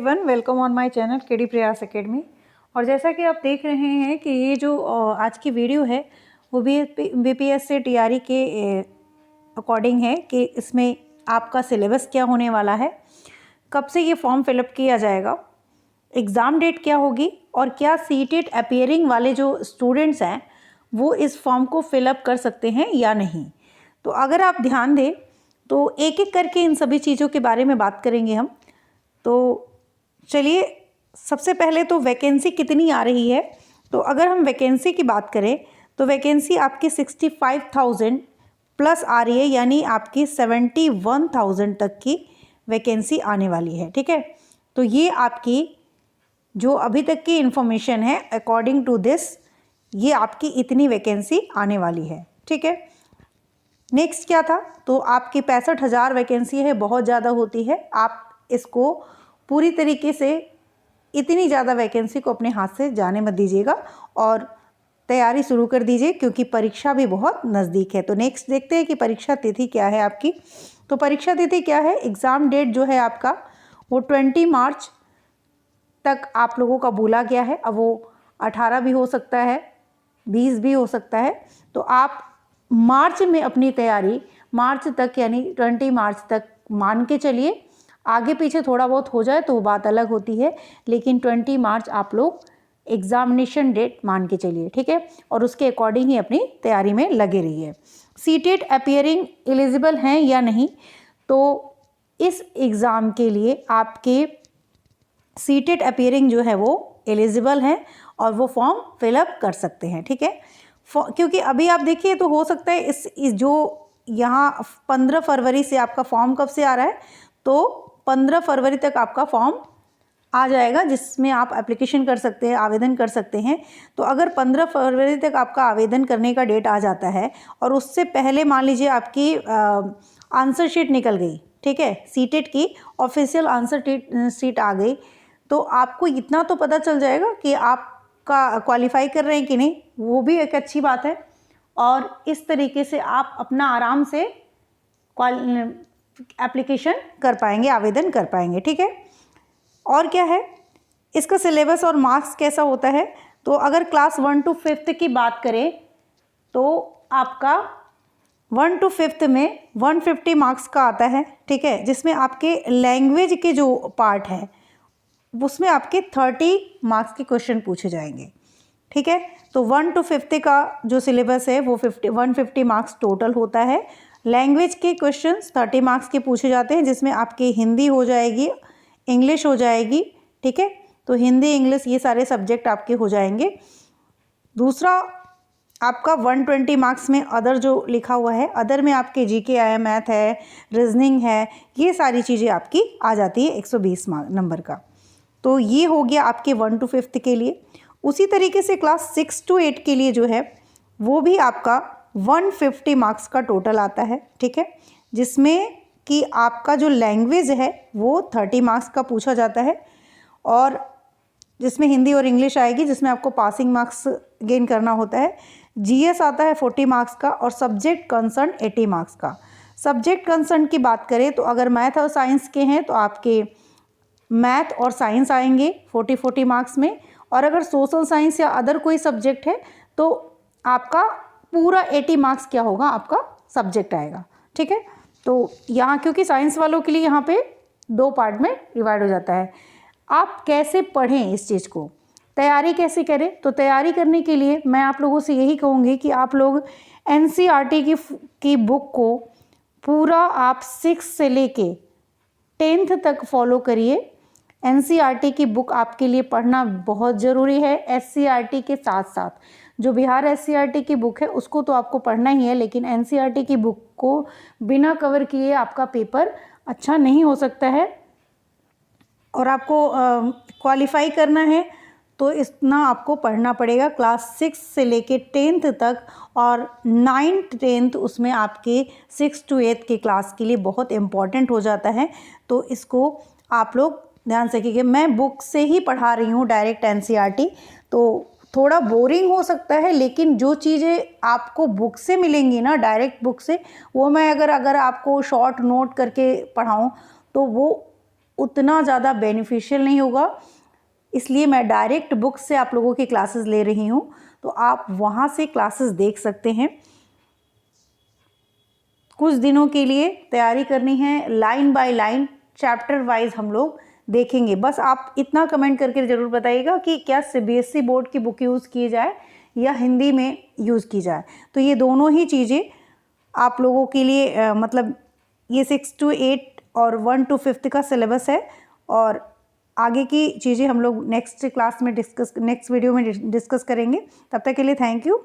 Everyone, welcome on my channel KD प्रयास academy. और जैसा कि आप देख रहे हैं कि ये जो आज की वीडियो है वो बीपीएससी टीआरई के अकॉर्डिंग है कि इसमें आपका सिलेबस क्या होने वाला है, कब से ये फॉर्म फिलअप किया जाएगा, एग्ज़ाम डेट क्या होगी और क्या सीटेट अपीयरिंग वाले जो स्टूडेंट्स हैं वो इस फॉर्म को फिलअप कर सकते हैं या नहीं। तो अगर आप ध्यान दें तो एक एक करके इन सभी चीज़ों के बारे में बात करेंगे हम। तो चलिए, सबसे पहले तो वैकेंसी कितनी आ रही है। तो अगर हम वैकेंसी की बात करें तो वैकेंसी आपकी 65,000 प्लस आ रही है, यानी आपकी 71,000 तक की वैकेंसी आने वाली है। ठीक है, तो ये आपकी जो अभी तक की इन्फॉर्मेशन है अकॉर्डिंग टू दिस, ये आपकी इतनी वैकेंसी आने वाली है। ठीक है, नेक्स्ट क्या था, तो आपकी 65,000 वैकेंसी है, बहुत ज़्यादा होती है। आप इसको पूरी तरीके से इतनी ज़्यादा वैकेंसी को अपने हाथ से जाने मत दीजिएगा और तैयारी शुरू कर दीजिए, क्योंकि परीक्षा भी बहुत नज़दीक है। तो नेक्स्ट देखते हैं कि परीक्षा तिथि क्या है आपकी। तो परीक्षा तिथि क्या है, एग्ज़ाम डेट जो है आपका वो 20 मार्च तक आप लोगों का बोला गया है। अब वो 18 भी हो सकता है, 20 भी हो सकता है। तो आप मार्च में अपनी तैयारी, मार्च तक यानी 20 मार्च तक मान के चलिए। आगे पीछे थोड़ा बहुत हो जाए तो वो बात अलग होती है, लेकिन 20 मार्च आप लोग एग्ज़ामिनेशन डेट मान के चलिए। ठीक है, और उसके अकॉर्डिंग ही अपनी तैयारी में लगे रहिए। सीटेट अपीयरिंग एलिजिबल हैं या नहीं, तो इस एग्ज़ाम के लिए आपके सीटेट अपीयरिंग जो है वो एलिजिबल हैं और वो फॉर्म फिलअप कर सकते हैं। ठीक है, क्योंकि अभी आप देखिए तो हो सकता है इस जो यहाँ 15 फरवरी से आपका फॉर्म कब से आ रहा है, तो 15 फरवरी तक आपका फॉर्म आ जाएगा, जिसमें आप एप्लीकेशन कर सकते हैं, आवेदन कर सकते हैं। तो अगर 15 फरवरी तक आपका आवेदन करने का डेट आ जाता है और उससे पहले मान लीजिए आपकी आंसर शीट निकल गई, ठीक है, सीटेट की ऑफिशियल आंसर शीट आ गई, तो आपको इतना तो पता चल जाएगा कि आपका क्वालिफाई कर रहे हैं कि नहीं, वो भी एक अच्छी बात है। और इस तरीके से आप अपना आराम से एप्लीकेशन कर पाएंगे, आवेदन कर पाएंगे। ठीक है, और क्या है इसका सिलेबस और मार्क्स कैसा होता है। तो अगर क्लास 1 to 5th की बात करें तो आपका 1 to 5th में 150 मार्क्स का आता है। ठीक है, जिसमें आपके लैंग्वेज के जो पार्ट है उसमें आपके 30 मार्क्स के क्वेश्चन पूछे जाएंगे। ठीक है, तो 1 to 5th का जो सिलेबस है वो 150 मार्क्स टोटल होता है। लैंग्वेज के क्वेश्चंस 30 मार्क्स के पूछे जाते हैं, जिसमें आपकी हिंदी हो जाएगी, इंग्लिश हो जाएगी। ठीक है, तो हिंदी इंग्लिश ये सारे सब्जेक्ट आपके हो जाएंगे। दूसरा आपका 120 मार्क्स में अदर जो लिखा हुआ है, अदर में आपके जीके है, मैथ है, रीजनिंग है, ये सारी चीज़ें आपकी आ जाती है 120 नंबर का। तो ये हो गया आपके 1 to 5th के लिए। उसी तरीके से क्लास 6 to 8 के लिए जो है वो भी आपका 150 मार्क्स का टोटल आता है। ठीक है, जिसमें कि आपका जो लैंग्वेज है वो 30 मार्क्स का पूछा जाता है, और जिसमें हिंदी और इंग्लिश आएगी, जिसमें आपको पासिंग मार्क्स गेन करना होता है। जीएस आता है 40 मार्क्स का, और सब्जेक्ट कंसर्न 80 मार्क्स का। सब्जेक्ट कंसर्न की बात करें तो अगर मैथ और साइंस के हैं तो आपके मैथ और साइंस आएंगे 40 मार्क्स में, और अगर सोशल साइंस या अदर कोई सब्जेक्ट है तो आपका पूरा 80 मार्क्स क्या होगा, आपका सब्जेक्ट आएगा। ठीक है, तो यहाँ क्योंकि साइंस वालों के लिए यहाँ पे 2 पार्ट में डिवाइड हो जाता है। आप कैसे पढ़ें, इस चीज़ को तैयारी कैसे करें, तो तैयारी करने के लिए मैं आप लोगों से यही कहूँगी कि आप लोग एनसीईआरटी की बुक को पूरा आप 6 से लेके 10th तक फॉलो करिए। एनसीईआरटी की बुक आपके लिए पढ़ना बहुत ज़रूरी है। एससीईआरटी के साथ साथ जो बिहार एससीईआरटी की बुक है उसको तो आपको पढ़ना ही है, लेकिन एनसीईआरटी की बुक को बिना कवर किए आपका पेपर अच्छा नहीं हो सकता है। और आपको क्वालिफाई करना है तो इतना आपको पढ़ना पड़ेगा क्लास 6 से लेके 10th तक, और 9th 10th उसमें आपके 6 to 8 की क्लास के लिए बहुत इम्पॉर्टेंट हो जाता है। तो इसको आप लोग ध्यान से कीजिए। मैं बुक से ही पढ़ा रही हूँ डायरेक्ट एनसीईआरटी, तो थोड़ा बोरिंग हो सकता है, लेकिन जो चीज़ें आपको बुक से मिलेंगी ना, डायरेक्ट बुक से, वो मैं अगर आपको शॉर्ट नोट करके पढ़ाऊँ तो वो उतना ज़्यादा बेनिफिशियल नहीं होगा, इसलिए मैं डायरेक्ट बुक से आप लोगों की क्लासेस ले रही हूँ, तो आप वहाँ से क्लासेस देख सकते हैं। कुछ दिनों के लिए तैयारी करनी है, line by line chapter wise हम लोग देखेंगे। बस आप इतना कमेंट करके ज़रूर बताइएगा कि क्या सीबीएसई बोर्ड की बुक यूज़ की जाए या हिंदी में यूज़ की जाए। तो ये दोनों ही चीज़ें आप लोगों के लिए मतलब ये 6 to 8 और 1 to 5 का सिलेबस है, और आगे की चीज़ें हम लोग नेक्स्ट क्लास में नेक्स्ट वीडियो में डिस्कस करेंगे। तब तक के लिए थैंक यू।